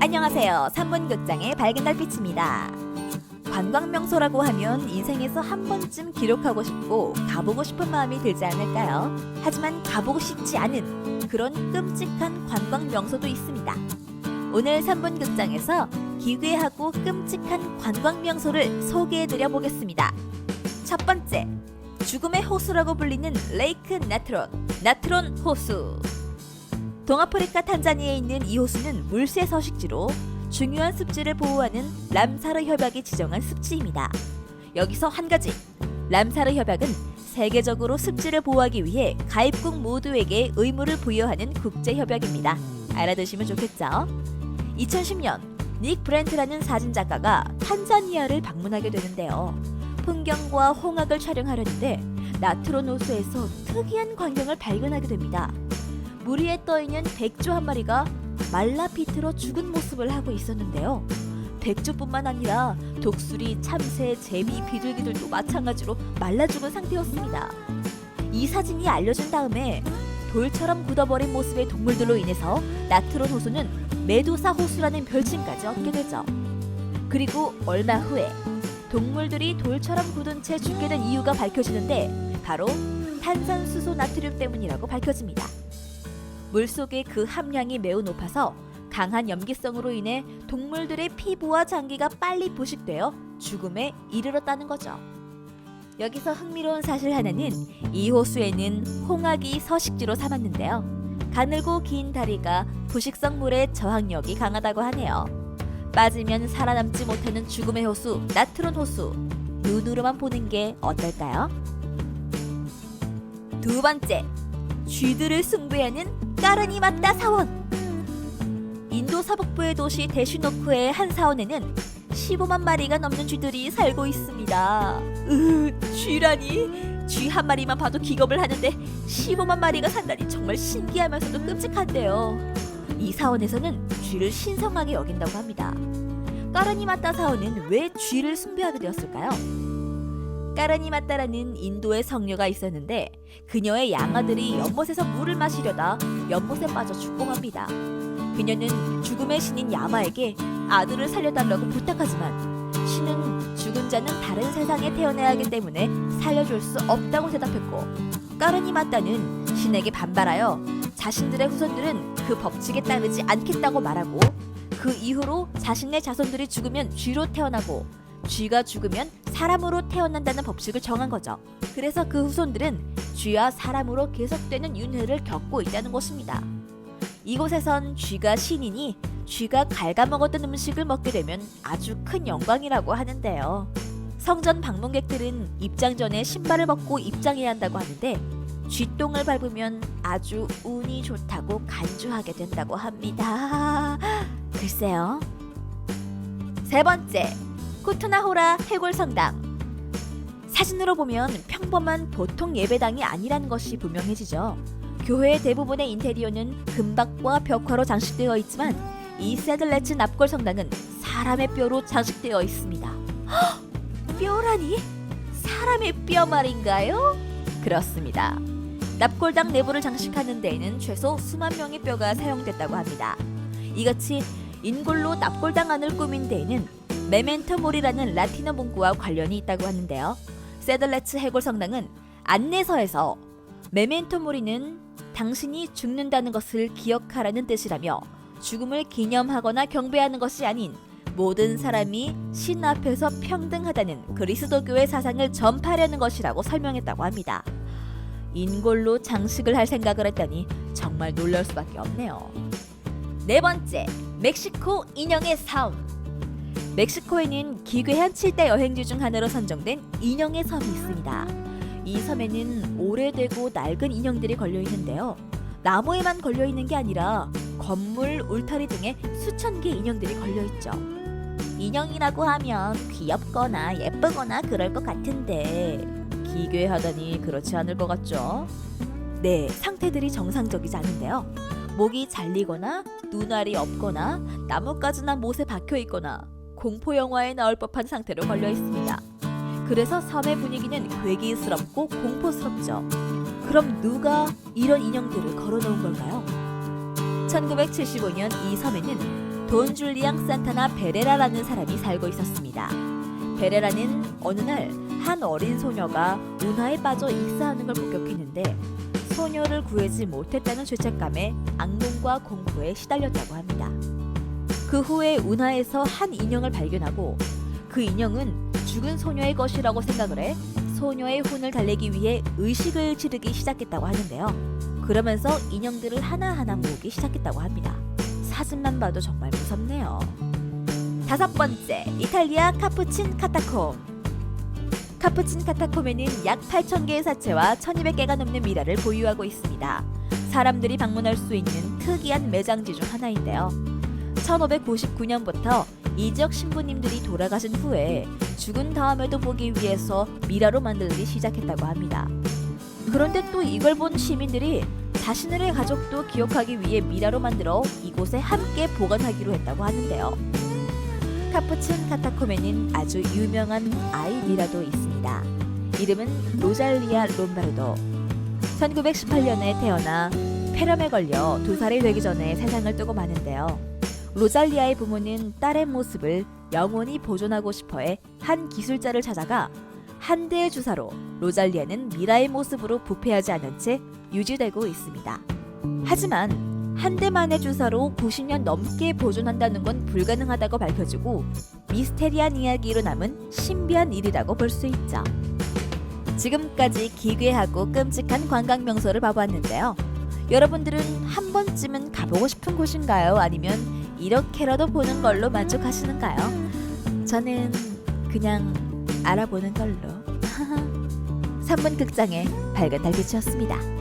안녕하세요. 3분 극장의 밝은 달빛입니다. 관광명소라고 하면 인생에서 한 번쯤 기록하고 싶고 가보고 싶은 마음이 들지 않을까요? 하지만 가보고 싶지 않은 그런 끔찍한 관광명소도 있습니다. 오늘 3분 극장에서 기괴하고 끔찍한 관광명소를 소개해드려 보겠습니다. 첫 번째, 죽음의 호수라고 불리는 레이크 나트론 호수. 동아프리카 탄자니아에 있는 이 호수는 물새 서식지로 중요한 습지를 보호하는 람사르 협약이 지정한 습지입니다. 여기서 한 가지, 람사르 협약은 세계적으로 습지를 보호하기 위해 가입국 모두에게 의무를 부여하는 국제협약입니다. 알아두시면 좋겠죠? 2010년 닉 브렌트라는 사진작가가 탄자니아를 방문하게 되는데요. 풍경과 홍학을 촬영하려는데 나트론 호수에서 특이한 광경을 발견하게 됩니다. 물 위에 떠있는 백조 한 마리가 말라비틀어 죽은 모습을 하고 있었는데요. 백조뿐만 아니라 독수리, 참새, 제비, 비둘기들도 마찬가지로 말라 죽은 상태였습니다. 이 사진이 알려진 다음에 돌처럼 굳어버린 모습의 동물들로 인해서 나트론 호수는 메두사 호수라는 별칭까지 얻게 되죠. 그리고 얼마 후에 동물들이 돌처럼 굳은 채 죽게 된 이유가 밝혀지는데 바로 탄산수소 나트륨 때문이라고 밝혀집니다. 물속의 그 함량이 매우 높아서 강한 염기성으로 인해 동물들의 피부와 장기가 빨리 부식되어 죽음에 이르렀다는 거죠. 여기서 흥미로운 사실 하나는 이 호수에는 홍학이 서식지로 삼았는데요. 가늘고 긴 다리가 부식성 물의 저항력이 강하다고 하네요. 빠지면 살아남지 못하는 죽음의 호수 나트론 호수, 눈으로만 보는 게 어떨까요? 두 번째, 쥐들을 숭배하는 까르니마타 사원. 인도 서북부의 도시 대슈노크의 한 사원에는 15만 마리가 넘는 쥐들이 살고 있습니다. 쥐라니? 쥐 한 마리만 봐도 기겁을 하는데 15만 마리가 산다니 정말 신기하면서도 끔찍한데요. 이 사원에서는 쥐를 신성하게 여긴다고 합니다. 까르니마타 사원은 왜 쥐를 숭배하게 되었을까요? 까르니마타라는 인도의 성녀가 있었는데 그녀의 양아들이 연못에서 물을 마시려다 연못에 빠져 죽고 맙니다. 그녀는 죽음의 신인 야마에게 아들을 살려달라고 부탁하지만 신은 죽은 자는 다른 세상에 태어나야 하기 때문에 살려줄 수 없다고 대답했고, 까르니마타는 신에게 반발하여 자신들의 후손들은 그 법칙에 따르지 않겠다고 말하고, 그 이후로 자신의 자손들이 죽으면 쥐로 태어나고 쥐가 죽으면 사람으로 태어난다는 법칙을 정한 거죠. 그래서 그 후손들은 쥐와 사람으로 계속되는 윤회를 겪고 있다는 것입니다. 이곳에선 쥐가 신이니 쥐가 갉아먹었던 음식을 먹게 되면 아주 큰 영광이라고 하는데요. 성전 방문객들은 입장 전에 신발을 벗고 입장해야 한다고 하는데 쥐똥을 밟으면 아주 운이 좋다고 간주하게 된다고 합니다. 글쎄요. 세 번째, 쿠투나호라 해골성당. 사진으로 보면 평범한 보통 예배당이 아니라는 것이 분명해지죠. 교회의 대부분의 인테리어는 금박과 벽화로 장식되어 있지만 이 세들레츠 납골 성당은 사람의 뼈로 장식되어 있습니다. 헉! 뼈라니? 사람의 뼈 말인가요? 그렇습니다. 납골당 내부를 장식하는 데에는 최소 수만 명의 뼈가 사용됐다고 합니다. 이같이 인골로 납골당 안을 꾸민 데에는 메멘토 모리라는 라틴어 문구와 관련이 있다고 하는데요. 세들레츠 해골 성당은 안내서에서 메멘토 모리는 당신이 죽는다는 것을 기억하라는 뜻이라며 죽음을 기념하거나 경배하는 것이 아닌 모든 사람이 신 앞에서 평등하다는 그리스도교의 사상을 전파하려는 것이라고 설명했다고 합니다. 인골로 장식을 할 생각을 했다니 정말 놀랄 수밖에 없네요. 네 번째, 멕시코 인형의 삶. 멕시코에는 기괴한 7대 여행지 중 하나로 선정된 인형의 섬이 있습니다. 이 섬에는 오래되고 낡은 인형들이 걸려 있는데요. 나무에만 걸려 있는 게 아니라 건물, 울타리 등에 수천 개의 인형들이 걸려 있죠. 인형이라고 하면 귀엽거나 예쁘거나 그럴 것 같은데 기괴하다니 그렇지 않을 것 같죠? 네, 상태들이 정상적이지 않은데요. 목이 잘리거나 눈알이 없거나 나뭇가지나 못에 박혀 있거나 공포 영화에 나올 법한 상태로 걸려 있습니다. 그래서 섬의 분위기는 괴기스럽고 공포스럽죠. 그럼 누가 이런 인형들을 걸어놓은 걸까요? 1975년 이 섬에는 돈 줄리앙 산타나 베레라라는 사람이 살고 있었습니다. 베레라는 어느 날 한 어린 소녀가 운하에 빠져 익사하는 걸 목격했는데 소녀를 구하지 못했다는 죄책감에 악몽과 공포에 시달렸다고 합니다. 그 후에 운하에서 한 인형을 발견하고 그 인형은 죽은 소녀의 것이라고 생각을 해 소녀의 혼을 달래기 위해 의식을 치르기 시작했다고 하는데요. 그러면서 인형들을 하나하나 모으기 시작했다고 합니다. 사진만 봐도 정말 무섭네요. 5번째, 이탈리아 카푸친 카타콤. 카푸친 카타콤에는 약 8,000개의 사체와 1,200개가 넘는 미라를 보유하고 있습니다. 사람들이 방문할 수 있는 특이한 매장지 중 하나인데요. 1599년부터 이 지역 신부님들이 돌아가신 후에 죽은 다음에도 보기 위해서 미라로 만들기 시작했다고 합니다. 그런데 또 이걸 본 시민들이 자신들의 가족도 기억하기 위해 미라로 만들어 이곳에 함께 보관하기로 했다고 하는데요. 카푸친 카타콤에는 아주 유명한 아이 미라도 있습니다. 이름은 로잘리아 롬바르도. 1918년에 태어나 폐렴에 걸려 2살이 되기 전에 세상을 뜨고 마는데요. 로잘리아의 부모는 딸의 모습을 영원히 보존하고 싶어해 한 기술자를 찾아가 한 대의 주사로 로잘리아는 미라의 모습으로 부패하지 않은 채 유지되고 있습니다. 하지만 한 대만의 주사로 90년 넘게 보존한다는 건 불가능하다고 밝혀지고 미스테리한 이야기로 남은 신비한 일이라고 볼 수 있죠. 지금까지 기괴하고 끔찍한 관광 명소를 봐봤는데요. 여러분들은 한 번쯤은 가보고 싶은 곳인가요? 아니면 이렇게라도 보는 걸로 만족하시는가요? 저는 그냥 알아보는 걸로. 3분 극장의 밝은 달빛이었습니다.